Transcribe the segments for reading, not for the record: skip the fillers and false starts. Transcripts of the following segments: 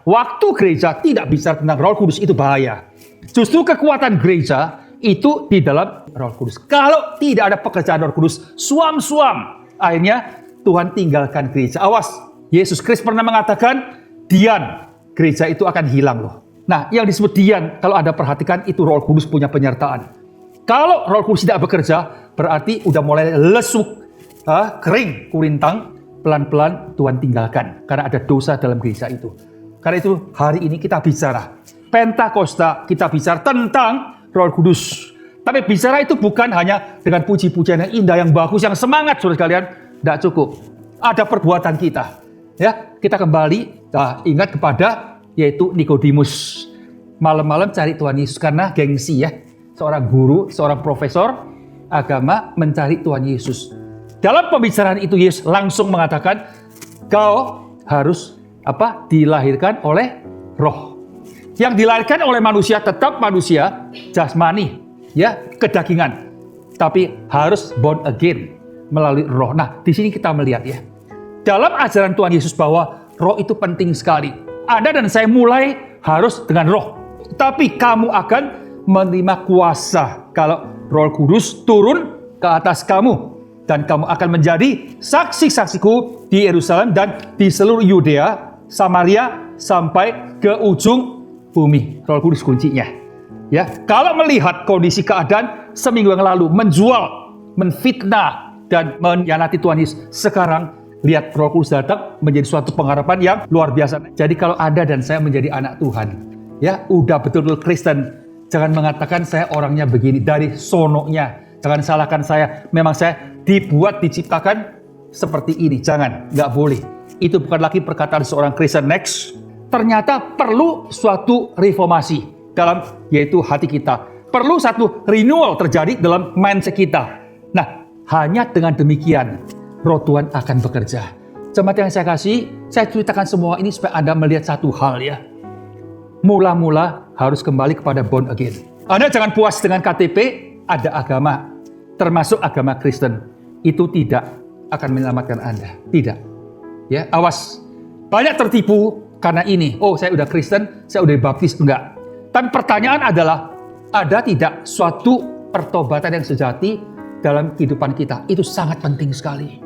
waktu gereja tidak bicara tentang Roh Kudus itu bahaya. Justru kekuatan gereja itu di dalam Roh Kudus. Kalau tidak ada pekerjaan Roh Kudus, suam-suam, akhirnya Tuhan tinggalkan gereja. Awas, Yesus Kristus pernah mengatakan, dian, gereja itu akan hilang loh. Nah, yang disebut dian, kalau Anda perhatikan, itu Roh Kudus punya penyertaan. Kalau Roh Kudus tidak bekerja, berarti udah mulai lesuk, kering, kurintang, pelan-pelan Tuhan tinggalkan. Karena ada dosa dalam gereja itu. Karena itu hari ini kita bicara Pentakosta, kita bicara tentang Roh Kudus. Tapi bicara itu bukan hanya dengan puji-pujian yang indah, yang bagus, yang semangat, saudara sekalian. Tidak cukup. Ada perbuatan kita. Ya, kita kembali ingat kepada yaitu Nikodemus. Malam-malam cari Tuhan Yesus karena gengsi ya. Seorang guru, seorang profesor agama mencari Tuhan Yesus. Dalam pembicaraan itu Yesus langsung mengatakan, kau harus dilahirkan oleh Roh. Yang dilahirkan oleh manusia tetap manusia jasmani, ya, kedagingan. Tapi harus born again melalui Roh. Nah, di sini kita melihat ya. Dalam ajaran Tuhan Yesus bahwa Roh itu penting sekali. Anda dan saya mulai harus dengan Roh. Tapi kamu akan menerima kuasa kalau Roh Kudus turun ke atas kamu. Dan kamu akan menjadi saksi-saksiku di Yerusalem dan di seluruh Yudea, Samaria, sampai ke ujung bumi. Roh Kudus kuncinya. Ya, kalau melihat kondisi keadaan seminggu yang lalu menjual, menfitnah dan mengkhianati Tuhan Yesus, sekarang lihat Roh Kudus datang menjadi suatu pengharapan yang luar biasa. Jadi kalau Anda dan saya menjadi anak Tuhan, ya udah betul-betul Kristen, jangan mengatakan saya orangnya begini dari sononya. Jangan salahkan saya, memang saya diciptakan seperti ini. Jangan, nggak boleh. Itu bukan lagi perkataan seorang Kristen. Next, ternyata perlu suatu reformasi dalam yaitu hati kita. Perlu satu renewal terjadi dalam mindset kita. Nah, hanya dengan demikian Roh Tuhan akan bekerja. Jemaat yang saya kasih, saya ceritakan semua ini supaya Anda melihat satu hal ya. Mula-mula harus kembali kepada born again. Anda jangan puas dengan KTP, ada agama, termasuk agama Kristen. Itu tidak akan menyelamatkan Anda. Tidak. Ya, awas. Banyak tertipu karena ini. Oh, saya udah Kristen, saya udah dibaptis. Enggak. Tapi pertanyaan adalah, ada tidak suatu pertobatan yang sejati dalam kehidupan kita? Itu sangat penting sekali.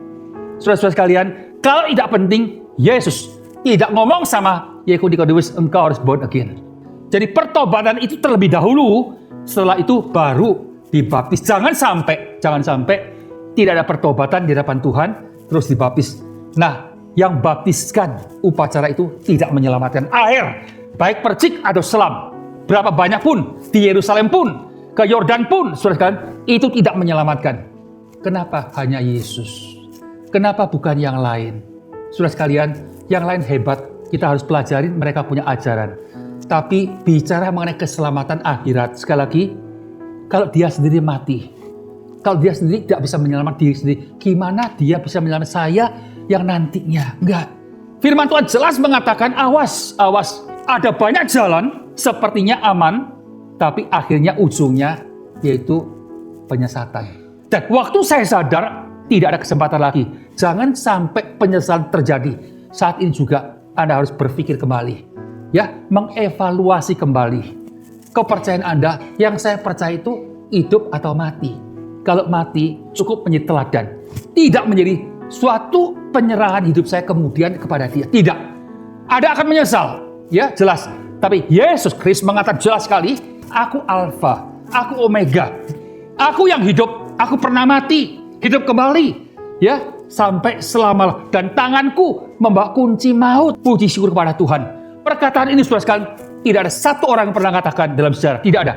Saudara-saudara sekalian, kalau tidak penting, Yesus tidak ngomong sama Nikodemus, engkau harus born again. Jadi pertobatan itu terlebih dahulu, setelah itu baru dibaptis. Jangan sampai tidak ada pertobatan di hadapan Tuhan, terus dibaptis. Nah, yang baptiskan upacara itu tidak menyelamatkan. Air, baik percik atau selam, berapa banyak pun, di Yerusalem pun, ke Yordan pun, saudara sekalian, itu tidak menyelamatkan. Kenapa hanya Yesus? Kenapa bukan yang lain? Saudara sekalian, yang lain hebat, kita harus pelajarin, mereka punya ajaran. Tapi bicara mengenai keselamatan akhirat, sekali lagi, kalau dia sendiri mati, kalau dia sendiri tidak bisa menyelamatkan diri sendiri, gimana dia bisa menyelamatkan saya yang nantinya? Enggak. Firman Tuhan jelas mengatakan, awas, awas. Ada banyak jalan, sepertinya aman, tapi akhirnya ujungnya yaitu penyesatan. Dan waktu saya sadar, tidak ada kesempatan lagi. Jangan sampai penyesalan terjadi. Saat ini juga Anda harus berpikir kembali. Ya, mengevaluasi kembali. Kepercayaan Anda, yang saya percaya itu hidup atau mati. Kalau mati, cukup menjadi teladan. Tidak menjadi suatu penyerahan hidup saya kemudian kepada dia. Tidak. Anda akan menyesal. Ya, jelas. Tapi Yesus Kristus mengatakan jelas sekali, aku Alfa, aku Omega. Aku yang hidup, aku pernah mati, hidup kembali. Ya, sampai selama dan tanganku membawa kunci maut. Puji syukur kepada Tuhan. Perkataan ini saudara sekalian, tidak ada satu orang yang pernah katakan dalam sejarah. Tidak ada.